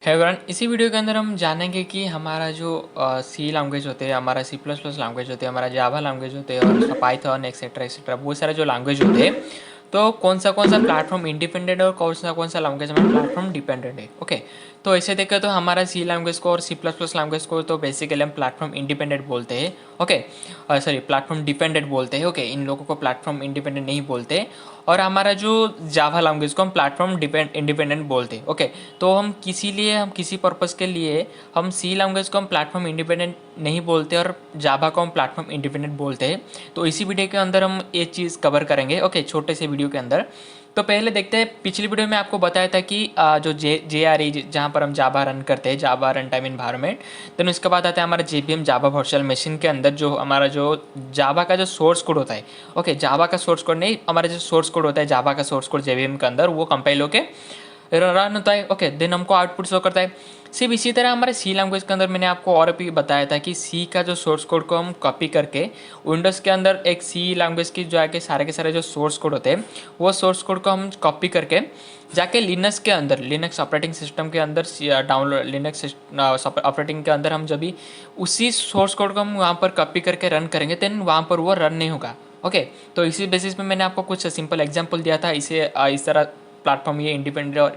है एवरीवन, इसी वीडियो के अंदर हम जानेंगे कि हमारा जो सी लैंग्वेज होते हैं, हमारा सी प्लस प्लस लैंग्वेज होते हैं, हमारा जावा लैंग्वेज होते हैं और पाइथन एक्सेट्रा एक्सेट्रा बहुत सारे जो लैंग्वेज होते हैं, तो कौन सा प्लेटफॉर्म इंडिपेंडेंट है और कौन सा लैंग्वेज हमारा प्लेटफॉर्म डिपेंडेंट है। ओके, तो ऐसे देखें तो हमारा सी लैंग्वेज को और सी प्लस प्लस लैंग्वेज को तो बेसिकली हम प्लेटफॉर्म इंडिपेंडेंट बोलते हैं। ओके, सॉरी, प्लेटफॉर्म डिपेंडेंट बोलते हैं। ओके, इन लोगों को प्लेटफॉर्म इंडिपेंडेंट नहीं बोलते। और हमारा जो जावा लैंग्वेज को हम प्लेटफॉर्म इंडिपेंडेंट बोलते हैं। ओके, तो हम किसी पर्पज़ के लिए हम सी लैंग्वेज को हम प्लेटफॉर्म इंडिपेंडेंट नहीं बोलते और जावा को हम प्लेटफॉर्म इंडिपेंडेंट बोलते हैं। तो इसी वीडियो के अंदर हम ये चीज़ कवर करेंगे। ओके, छोटे से वीडियो के अंदर। तो पहले देखते हैं, पिछली वीडियो में आपको बताया था कि जो जे आर ई जहाँ पर हम जावा रन करते हैं, जावा रन टाइम इन्वायरमेंट, देन उसके बाद आता है हमारा JVM जावा वर्चुअल मशीन के अंदर जो हमारा जो जावा का जो सोर्स कोड होता है। ओके, जावा का सोर्स कोड नहीं, हमारा जो सोर्स कोड होता है जावा का सोर्स कोड JVM के अंदर, वो कंपाइल होके रन होता है। ओके, देन हमको आउटपुट शो करता है। सिर्फ इसी तरह हमारे सी लैंग्वेज के अंदर मैंने आपको और भी बताया था कि सी का जो सोर्स कोड को हम कॉपी करके विंडोज़ के अंदर एक सी लैंग्वेज की जो है कि सारे के सारे जो सोर्स कोड होते हैं, वो सोर्स कोड को हम कॉपी करके जाके लिनक्स के अंदर, लिनक्स ऑपरेटिंग सिस्टम के अंदर डाउनलोड, लिनक्स ऑपरेटिंग के अंदर हम जब भी उसी सोर्स कोड को हम वहाँ पर कॉपी करके रन करेंगे, देन वहाँ पर वो रन नहीं होगा। ओके, तो इसी बेसिस पे मैंने आपको कुछ सिंपल एग्जांपल दिया था। इसे इस तरह प्लेटफॉर्म ये इंडिपेंडेंट और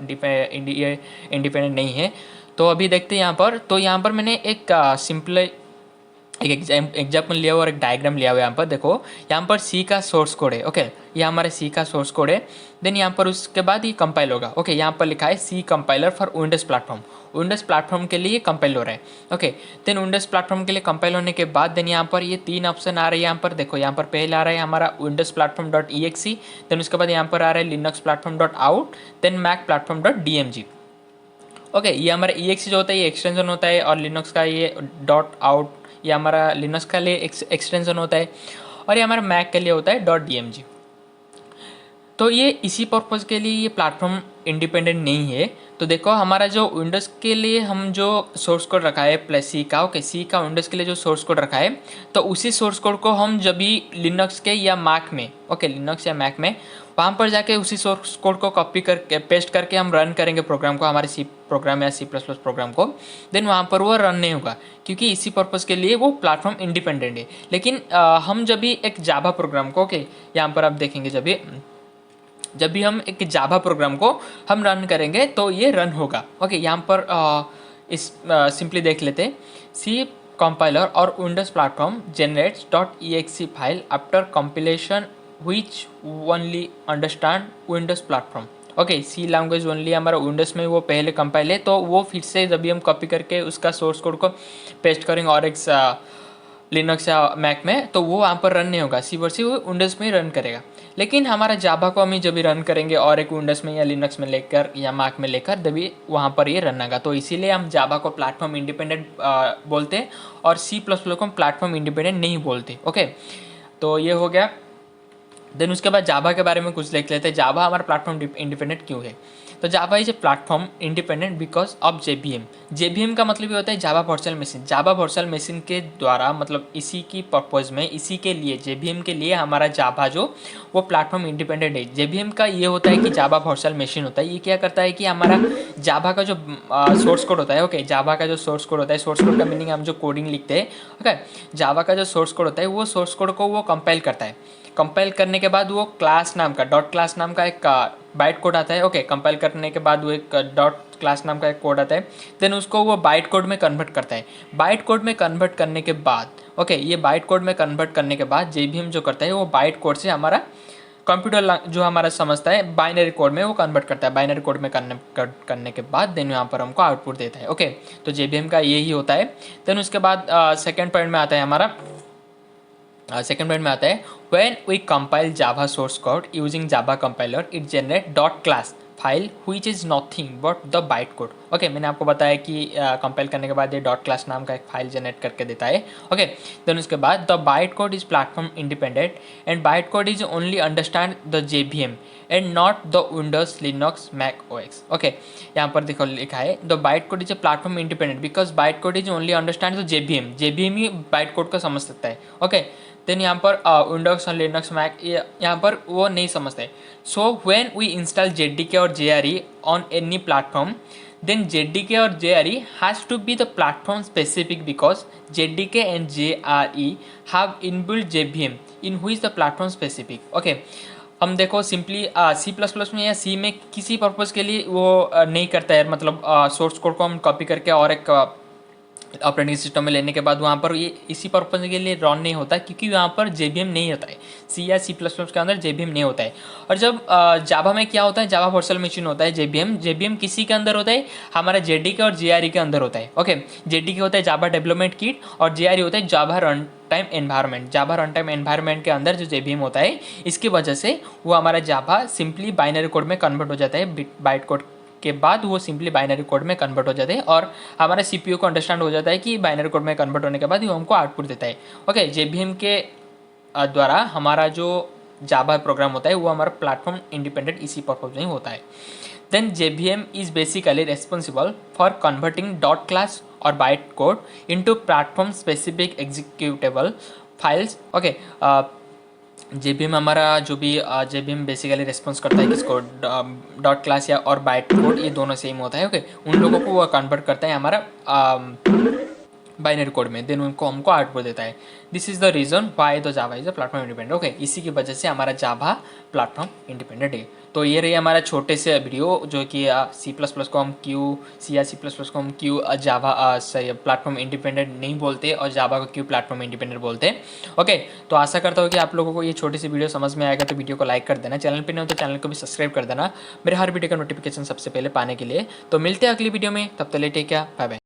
इंडिपेंडेंट नहीं है। तो अभी देखते हैं यहाँ पर। तो यहाँ पर मैंने एक सिंपल एक एग्जाम्पल लिया हुआ और एक डायग्राम लिया हुआ है। यहाँ पर देखो, यहाँ पर सी का सोर्स कोड है। ओके, ये हमारे सी का सोर्स कोड है। देन यहाँ पर उसके बाद ये कंपाइल होगा। ओके, यहाँ पर लिखा है C compiler for Windows platform. Windows platform के लिए कंपाइल हो रहा है। ओके, देन विंडोज़ प्लेटफॉर्म के लिए कंपाइल होने के बाद देन यहाँ पर ये तीन ऑप्शन आ रहे हैं। यहाँ पर देखो, यहाँ पर पहले आ रहा है हमारा Windows platform dot EXE, then उसके बाद यहाँ पर आ रहा है Linux platform dot out, then Mac platform dot DMG। Okay, ये हमारा EXE जो होता है ये एक्सटेंशन होता है, और लिनक्स का ये डॉट आउट, ये हमारा लिनक्स का लिए एक्सटेंशन होता है, और ये हमारा मैक के लिए होता है डॉट DMG। तो ये इसी पर्पज़ के लिए ये प्लेटफॉर्म इंडिपेंडेंट नहीं है। तो देखो, हमारा जो विंडोज़ के लिए हम जो सोर्स कोड रखा है प्लस सी का, ओके, सी का विंडोज़ के लिए जो सोर्स कोड रखा है, तो उसी सोर्स कोड को हम जब भी लिनक्स के या मैक में, ओके, लिनक्स या मैक में, वहाँ पर जाके उसी सोर्स कोड को कॉपी करके पेस्ट करके हम रन करेंगे प्रोग्राम को, हमारे सी प्रोग्राम या सी प्लस प्लस प्रोग्राम को, देन वहाँ पर वो रन नहीं होगा, क्योंकि इसी पर्पज़ के लिए वो प्लेटफॉर्म इंडिपेंडेंट है। लेकिन हम जब भी एक जावा प्रोग्राम को, ओके, यहाँ पर आप देखेंगे जब भी हम एक जावा प्रोग्राम को हम रन करेंगे तो ये रन होगा। ओके, यहाँ पर इस सिंपली देख लेते हैं। सी कंपाइलर और Windows platform generates .exe file after compilation which only understand Windows platform. Okay, C language only हमारा विंडोज़ में वो पहले कंपाइल है, तो वो फिर से जब भी हम कॉपी करके उसका सोर्स कोड को पेस्ट करेंगे और एक लिनक्स या मैक में, तो वो वहाँ पर रन नहीं होगा, सी वर्सी वो विंडोज़ में ही रन करेगा। लेकिन हमारा जावा को हम जब भी रन करेंगे और एक विंडोज़ में या लिनक्स में लेकर या मैक में लेकर, तभी वहाँ पर ये रन होगा। तो इसीलिए हम जावा को प्लेटफॉर्म इंडिपेंडेंट बोलते हैं और सी प्लस प्लस को हम प्लेटफॉर्म इंडिपेंडेंट नहीं बोलते। ओके, तो ये हो गया। देन उसके बाद जावा के बारे में कुछ देख लेते हैं। जावा हमारा प्लेटफॉर्म इंडिपेंडेंट क्यों है? तो Java is a platform independent because of JVM का मतलब ये होता है Java virtual machine. Java virtual machine के द्वारा, मतलब इसी की पर्पज़ में, इसी के लिए, JVM के लिए हमारा जावा जो वो प्लेटफॉर्म इंडिपेंडेंट है। JVM का ये होता है कि जावा वर्चुअल मशीन होता है, ये क्या करता है कि हमारा जावा का जो सोर्स कोड होता है, ओके, जावा का जो सोर्स कोड होता है, सोर्स कोड का मीनिंग हम जो कोडिंग लिखते हैं, ओके, जावा का जो सोर्स कोड होता है वो सोर्स कोड को वो कंपाइल करता है। कंपाइल करने के बाद वो क्लास नाम का, डॉट क्लास नाम का एक बाइट कोड आता है। ओके, कंपाइल करने के बाद वो एक डॉट क्लास नाम का एक कोड आता है, देन उसको वो बाइट कोड में कन्वर्ट करता है। बाइट कोड में कन्वर्ट करने के बाद, ओके, ये बाइट कोड में कन्वर्ट करने के बाद JVM जो करता है वो बाइट कोड से हमारा कंप्यूटर जो हमारा समझता है बाइनरी कोड में वो कन्वर्ट करता है। बाइनरी कोड में करने के बाद देन यहाँ पर हमको आउटपुट देता है। ओके, तो JVM का यही होता है। देन उसके बाद सेकेंड पॉइंट में आता है हमारा, सेकेंड पॉइंट में आता है when we compile Java source code using Java compiler it generate dot class file which is nothing but the byte code. Okay, मैंने आपको बताया कि कंपाइल करने के बाद ये डॉट क्लास नाम का एक फाइल जनरेट करके देता है। ओके, देन उसके बाद the byte code is platform independent and byte code is only understand the JVM and not the Windows Linux Mac OS। Okay, यहाँ पर देखो लिखा है the byte code is a platform independent because byte code is only understand the JVM ही byte code को समझ सकता है। ओके, देन यहाँ पर विंडोज और लिनक्स मैक यहाँ पर वो नहीं समझते। So when we install JDK और JRE on any platform then JDK or JRE has to be the platform specific because JDK and JRE have inbuilt JVM in which the platform specific. Okay, हम देखो simply C plus plus में या सी में किसी purpose के लिए वो नहीं करता है, मतलब सोर्स कोड को हम कॉपी करके और एक ऑपरेटिंग सिस्टम में लेने के बाद वहाँ पर ये इसी पर्पज़ के लिए रन नहीं होता, क्योंकि वहाँ पर JVM नहीं होता है। सी या सी प्लस प्लस के अंदर JVM नहीं होता है। और जब जावा में क्या होता है, जावा वर्चुअल मशीन होता है JVM किसी के अंदर होता है, हमारा JDK और JRE के अंदर होता है। ओके, JDK होता है जावा डेवलपमेंट किट और JRE होता है जावा रन टाइम एनवायरनमेंट। जावा रन टाइम एनवायरनमेंट के अंदर जो JVM होता है, इसकी वजह से वो हमारा जावा सिंपली बाइनरी कोड में कन्वर्ट हो जाता है। बाइट कोड के बाद वो सिंपली बाइनरी कोड में कन्वर्ट हो जाते हैं और हमारे CPU को अंडरस्टैंड हो जाता है कि बाइनरी कोड में कन्वर्ट होने के बाद वो हमको आउटपुट देता है। ओके, JVM के द्वारा हमारा जो जावा प्रोग्राम होता है वो हमारा प्लेटफॉर्म इंडिपेंडेंट इसी पर्पज में होता है। Then JVM is basically responsible for converting dot class और byte code into platform specific executable files. Okay, JVM हमारा जो भी JVM बेसिकली रिस्पॉन्स करता है किसको, डॉट क्लास या और बाइट कोड, ये दोनों सेम होता है। ओके, उन लोगों को वो कन्वर्ट करता है हमारा बाइनरी कोड में, देन उनको हमको आउटपुट देता है। This is the reason why the Java is a platform independent. Okay, इसी की वजह से हमारा जावा प्लेटफॉर्म इंडिपेंडेंट है। तो ये रही हमारा छोटे से वीडियो, जो कि सी प्लस प्लस को हम क्यों सी या सी प्लस प्लस को हम क्यों जावा प्लेटफॉर्म इंडिपेंडेंट नहीं बोलते और जावा को क्यों प्लेटफॉर्म इंडिपेंडेंट बोलते हैं। ओके, तो आशा करता हूँ कि आप लोगों को ये छोटी सी वीडियो समझ में आएगा। तो वीडियो को लाइक कर देना, चैनल पर नहीं हो तो चैनल को भी सब्सक्राइब कर देना मेरे हर वीडियो का नोटिफिकेशन सबसे पहले पाने के लिए। तो मिलते हैं अगली वीडियो में, तब तक टेक केयर, बाय बाय।